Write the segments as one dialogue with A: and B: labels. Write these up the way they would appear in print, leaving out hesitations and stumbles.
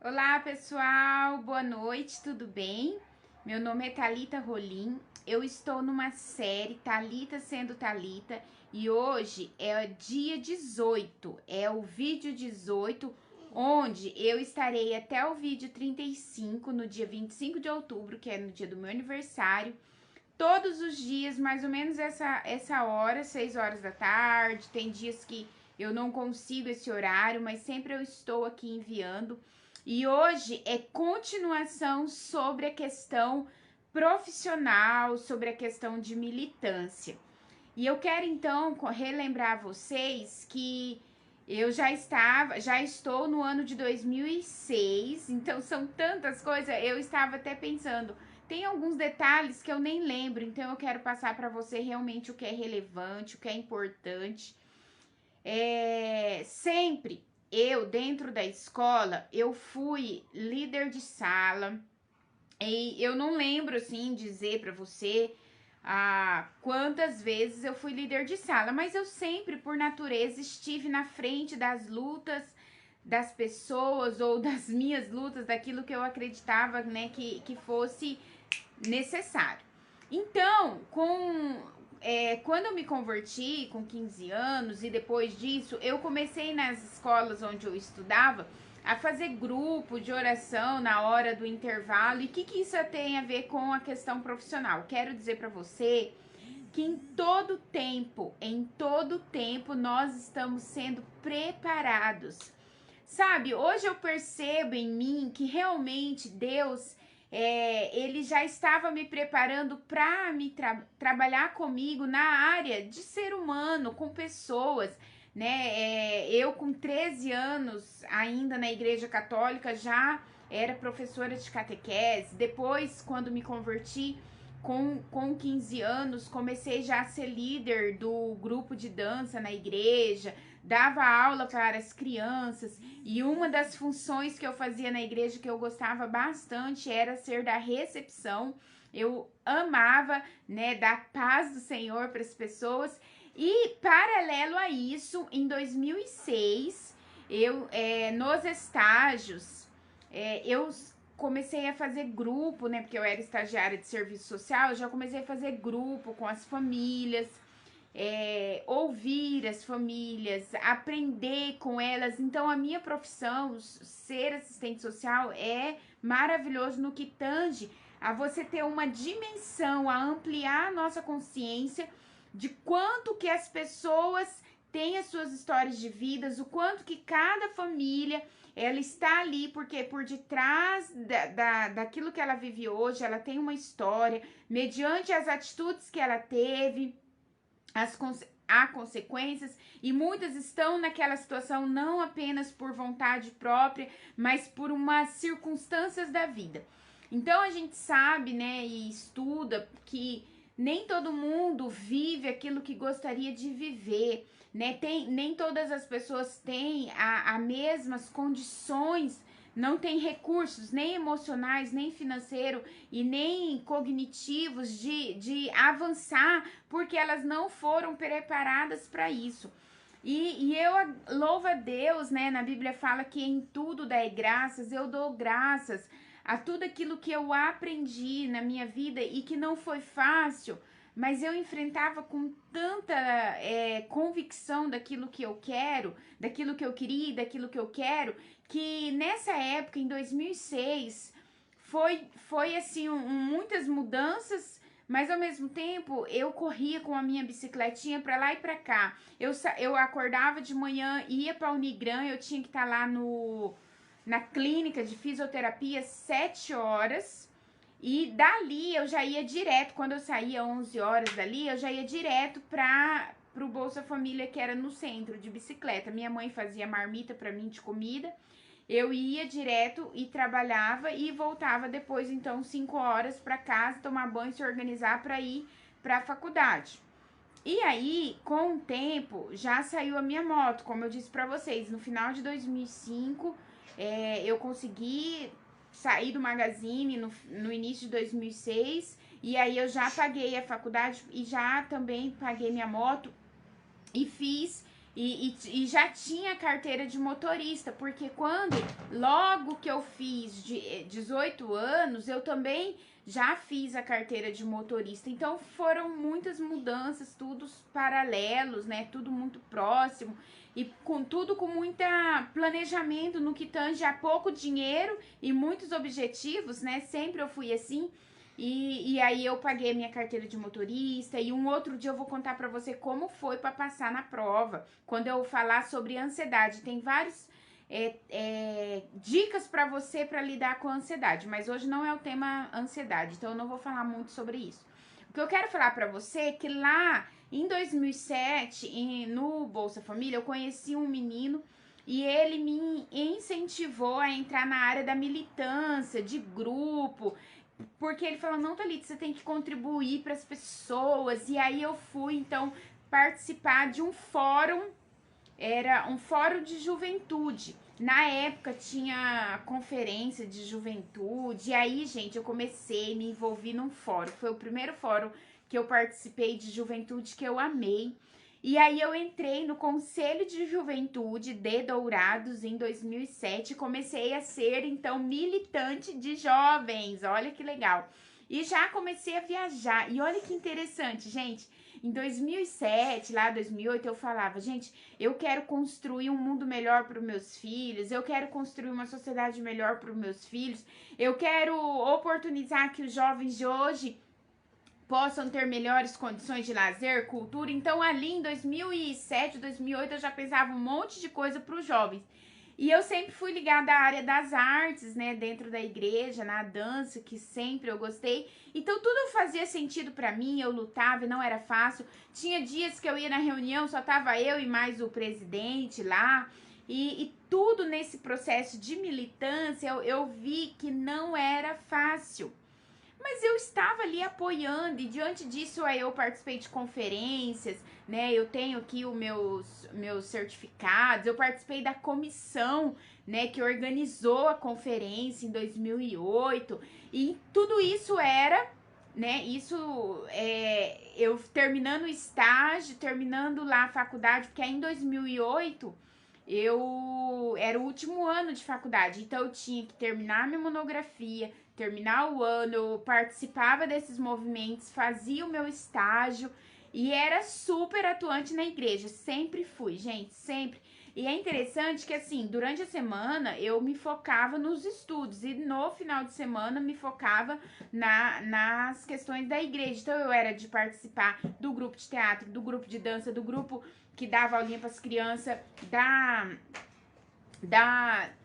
A: Olá, pessoal. Boa noite, tudo bem? Meu nome é Thalita Rolim. Eu estou numa série Thalita sendo Thalita e hoje é dia 18, é o vídeo 18, onde eu estarei até o vídeo 35 no dia 25 de outubro, que é no dia do meu aniversário. Todos os dias, mais ou menos essa hora, 6 horas da tarde. Tem dias que eu não consigo esse horário, mas sempre eu estou aqui enviando. E hoje é continuação sobre a questão profissional, sobre a questão de militância. E eu quero então relembrar vocês que já estou no ano de 2006, então são tantas coisas, eu estava até pensando, tem alguns detalhes que eu nem lembro, então eu quero passar para você realmente o que é relevante, o que é importante. Sempre eu, dentro da escola, eu fui líder de sala, e eu não lembro, assim, dizer para você quantas vezes eu fui líder de sala, mas eu sempre, por natureza, estive na frente das lutas das pessoas ou das minhas lutas, daquilo que eu acreditava, né, que fosse necessário. Então, quando eu me converti com 15 anos e depois disso, eu comecei nas escolas onde eu estudava a fazer grupo de oração na hora do intervalo. E o que isso tem a ver com a questão profissional? Quero dizer para você que em todo tempo, nós estamos sendo preparados. Sabe, hoje eu percebo em mim que realmente Deus, ele já estava me preparando para trabalhar comigo na área de ser humano, com pessoas, né? Eu com 13 anos, ainda na igreja católica, já era professora de catequese. Depois, quando me converti, com 15 anos, comecei já a ser líder do grupo de dança na igreja, dava aula para as crianças, e uma das funções que eu fazia na igreja que eu gostava bastante era ser da recepção. Eu amava, né, dar paz do Senhor para as pessoas. E paralelo a isso, em 2006, nos estágios, eu comecei a fazer grupo, né? Porque eu era estagiária de serviço social, eu já comecei a fazer grupo com as famílias, ouvir as famílias, aprender com elas. Então, a minha profissão, ser assistente social, é maravilhoso no que tange a você ter uma dimensão, a ampliar a nossa consciência de quanto que as pessoas têm as suas histórias de vidas, o quanto que cada família ela está ali, porque por detrás daquilo que ela vive hoje, ela tem uma história, mediante as atitudes que ela teve, há consequências, e muitas estão naquela situação não apenas por vontade própria, mas por umas circunstâncias da vida. Então a gente sabe, né, e estuda que nem todo mundo vive aquilo que gostaria de viver, né? Nem todas as pessoas têm as mesmas condições, não tem recursos nem emocionais, nem financeiro e nem cognitivos de avançar, porque elas não foram preparadas para isso. E eu louvo a Deus, né? Na Bíblia fala que em tudo dai graças, eu dou graças a tudo aquilo que eu aprendi na minha vida e que não foi fácil, mas eu enfrentava com tanta convicção daquilo que eu quero, daquilo que eu queria, daquilo que eu quero, que nessa época, em 2006, foi assim, muitas mudanças, mas ao mesmo tempo eu corria com a minha bicicletinha para lá e para cá. Eu acordava de manhã, ia para a Unigran, eu tinha que estar lá na clínica de fisioterapia 7 horas. E dali eu já ia direto, quando eu saía 11 horas dali, eu já ia direto para o Bolsa Família, que era no centro, de bicicleta. Minha mãe fazia marmita para mim de comida. Eu ia direto e trabalhava e voltava depois, então, 5 horas para casa, tomar banho, se organizar para ir para a faculdade. E aí, com o tempo, já saiu a minha moto, como eu disse para vocês. No final de 2005, eu consegui sair do Magazine no início de 2006. E aí eu já paguei a faculdade e já também paguei minha moto e fiz E já tinha carteira de motorista, porque logo que eu fiz 18 anos, eu também já fiz a carteira de motorista. Então foram muitas mudanças, tudo paralelos, né? Tudo muito próximo e tudo com muita planejamento no que tange a pouco dinheiro e muitos objetivos, né? Sempre eu fui assim. E aí eu paguei minha carteira de motorista e um outro dia eu vou contar pra você como foi pra passar na prova. Quando eu falar sobre ansiedade, tem vários dicas pra você pra lidar com a ansiedade, mas hoje não é o tema ansiedade, então eu não vou falar muito sobre isso. O que eu quero falar pra você é que lá em 2007, no Bolsa Família, eu conheci um menino e ele me incentivou a entrar na área da militância, de grupo, porque ele falou, não, Thalita, você tem que contribuir para as pessoas. E aí eu fui, então, participar de um fórum, era um fórum de juventude. Na época tinha conferência de juventude. E aí, gente, eu comecei, me envolvi num fórum. Foi o primeiro fórum que eu participei de juventude que eu amei. E aí eu entrei no Conselho de Juventude de Dourados em 2007 e comecei a ser, então, militante de jovens. Olha que legal. E já comecei a viajar. E olha que interessante, gente. Em 2007, lá 2008, eu falava, gente, eu quero construir um mundo melhor para os meus filhos, eu quero construir uma sociedade melhor para os meus filhos, eu quero oportunizar que os jovens de hoje possam ter melhores condições de lazer, cultura. Então, ali em 2007, 2008, eu já pensava um monte de coisa para os jovens. E eu sempre fui ligada à área das artes, né, dentro da igreja, na dança, que sempre eu gostei. Então, tudo fazia sentido para mim, eu lutava e não era fácil. Tinha dias que eu ia na reunião, só tava eu e mais o presidente lá. E tudo nesse processo de militância, eu vi que não era fácil. Mas eu estava ali apoiando e diante disso aí eu participei de conferências, né? Eu tenho aqui os meus certificados, eu participei da comissão, né, que organizou a conferência em 2008 e tudo isso era, né, eu terminando o estágio, terminando lá a faculdade, porque aí em 2008 eu era o último ano de faculdade, então eu tinha que terminar minha monografia, terminar o ano, eu participava desses movimentos, fazia o meu estágio e era super atuante na igreja. Sempre fui, gente, sempre. E é interessante que, assim, durante a semana eu me focava nos estudos e no final de semana me focava nas questões da igreja. Então eu era de participar do grupo de teatro, do grupo de dança, do grupo que dava aulinha para as crianças,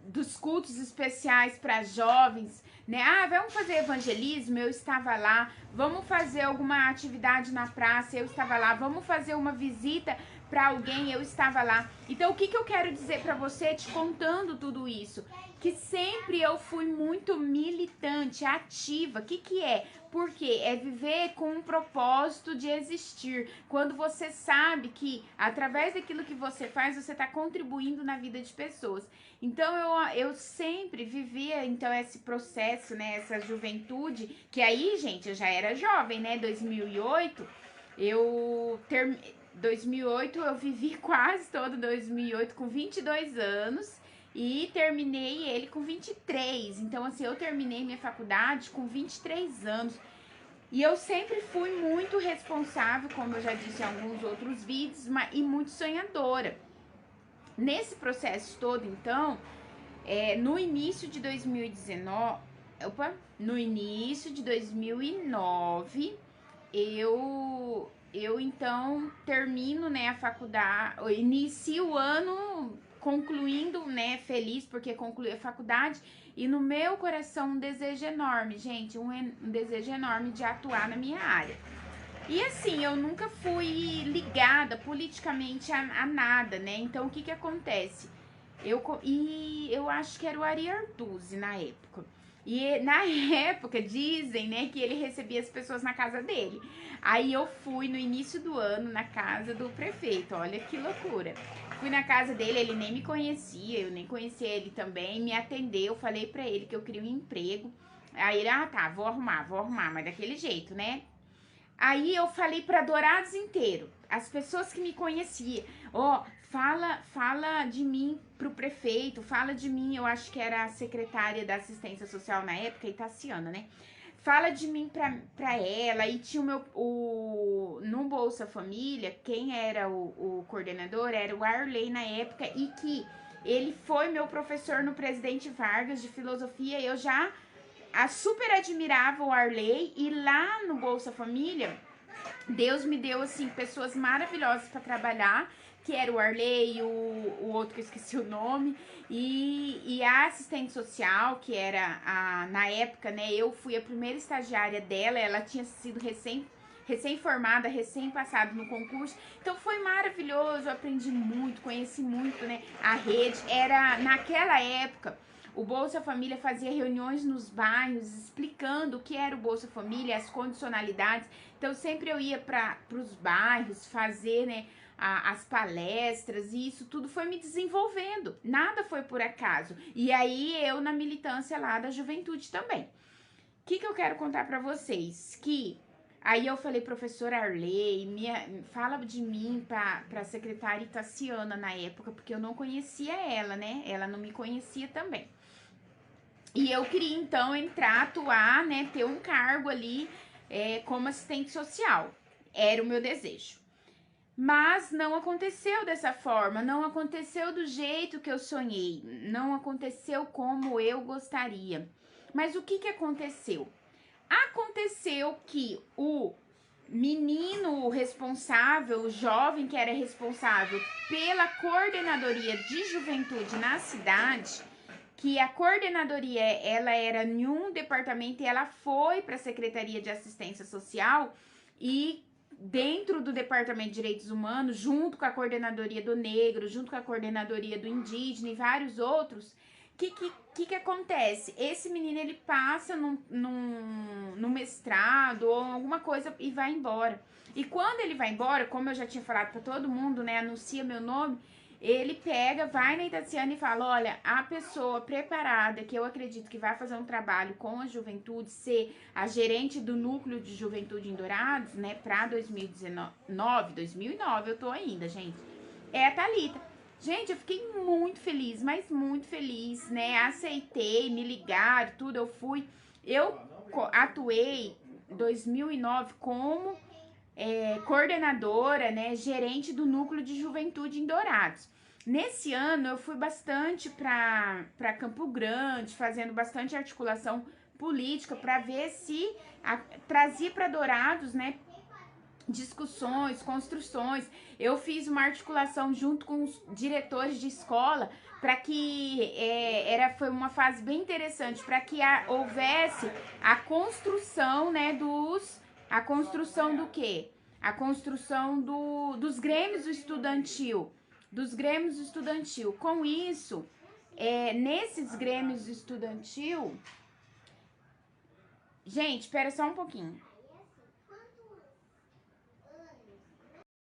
A: dos cultos especiais para jovens, né? Ah, vamos fazer evangelismo, eu estava lá. Vamos fazer alguma atividade na praça, eu estava lá. Vamos fazer uma visita para alguém, eu estava lá. Então, o que eu quero dizer para você, te contando tudo isso? Que sempre eu fui muito militante, ativa. O que é? Porque é viver com um propósito de existir. Quando você sabe que através daquilo que você faz, você está contribuindo na vida de pessoas. Então eu sempre vivia então esse processo, né, essa juventude, que aí, gente, eu já era jovem, né, 2008 eu vivi quase todo 2008 com 22 anos e terminei ele com 23. Então, assim, eu terminei minha faculdade com 23 anos. E eu sempre fui muito responsável, como eu já disse em alguns outros vídeos, e muito sonhadora. Nesse processo todo, então, no início de 2019, no início de 2009, eu então termino, né, a faculdade, eu inicio o ano concluindo, né, feliz porque concluí a faculdade e no meu coração um desejo enorme, gente, um desejo enorme de atuar na minha área. E assim, eu nunca fui ligada politicamente a nada, né? Então, o que acontece? Eu acho que era o Ari Artusi na época. E na época dizem, né, que ele recebia as pessoas na casa dele. Aí eu fui no início do ano na casa do prefeito. Olha que loucura. Fui na casa dele, ele nem me conhecia, eu nem conhecia ele também. Me atendeu, falei pra ele que eu queria um emprego. Aí ele, tá, vou arrumar, mas daquele jeito, né? Aí eu falei para Dourados inteiro, as pessoas que me conheciam, fala de mim pro prefeito, fala de mim, eu acho que era a secretária da assistência social na época, Itaciana, né? Fala de mim pra ela. E tinha no Bolsa Família, quem era o coordenador era o Arley na época, e que ele foi meu professor no Presidente Vargas de filosofia. Eu já super admirava o Arley, e lá no Bolsa Família Deus me deu, assim, pessoas maravilhosas para trabalhar, que era o Arley, o outro que eu esqueci o nome, e a assistente social, que era, na época, né, eu fui a primeira estagiária dela, ela tinha sido recém-formada, recém-passada no concurso, então foi maravilhoso, eu aprendi muito, conheci muito, né, a rede. Era, naquela época, o Bolsa Família fazia reuniões nos bairros explicando o que era o Bolsa Família, as condicionalidades. Então sempre eu ia para os bairros fazer, né, as palestras, e isso tudo foi me desenvolvendo. Nada foi por acaso. E aí eu na militância lá da juventude também. O que eu quero contar para vocês? Que aí eu falei, professora Arley, fala de mim para a secretária Itaciana na época, porque eu não conhecia ela, né? Ela não me conhecia também. E eu queria, então, entrar, atuar, né, ter um cargo ali como assistente social. Era o meu desejo. Mas não aconteceu dessa forma, não aconteceu do jeito que eu sonhei, não aconteceu como eu gostaria. Mas o que aconteceu? Aconteceu que o menino responsável, o jovem que era responsável pela coordenadoria de juventude na cidade, que a coordenadoria, ela era em um departamento e ela foi para a Secretaria de Assistência Social, e dentro do Departamento de Direitos Humanos, junto com a coordenadoria do negro, junto com a coordenadoria do indígena e vários outros, que acontece? Esse menino, ele passa no mestrado ou alguma coisa e vai embora. E quando ele vai embora, como eu já tinha falado para todo mundo, né, anuncia meu nome, ele pega, vai na Itaciana e fala, olha, a pessoa preparada, que eu acredito que vai fazer um trabalho com a juventude, ser a gerente do núcleo de juventude em Dourados, né, para 2009, eu tô ainda, gente, é a Thalita. Gente, eu fiquei muito feliz, mas muito feliz, né, aceitei, me ligaram, tudo, eu atuei em 2009 como coordenadora, né, gerente do núcleo de juventude em Dourados. Nesse ano eu fui bastante para Campo Grande, fazendo bastante articulação política para ver se trazia para Dourados, né, discussões, construções. Eu fiz uma articulação junto com os diretores de escola para que foi uma fase bem interessante, para que houvesse a construção, né, a construção do quê? A construção dos grêmios estudantil. Com isso, nesses grêmios estudantil... Gente, espera só um pouquinho.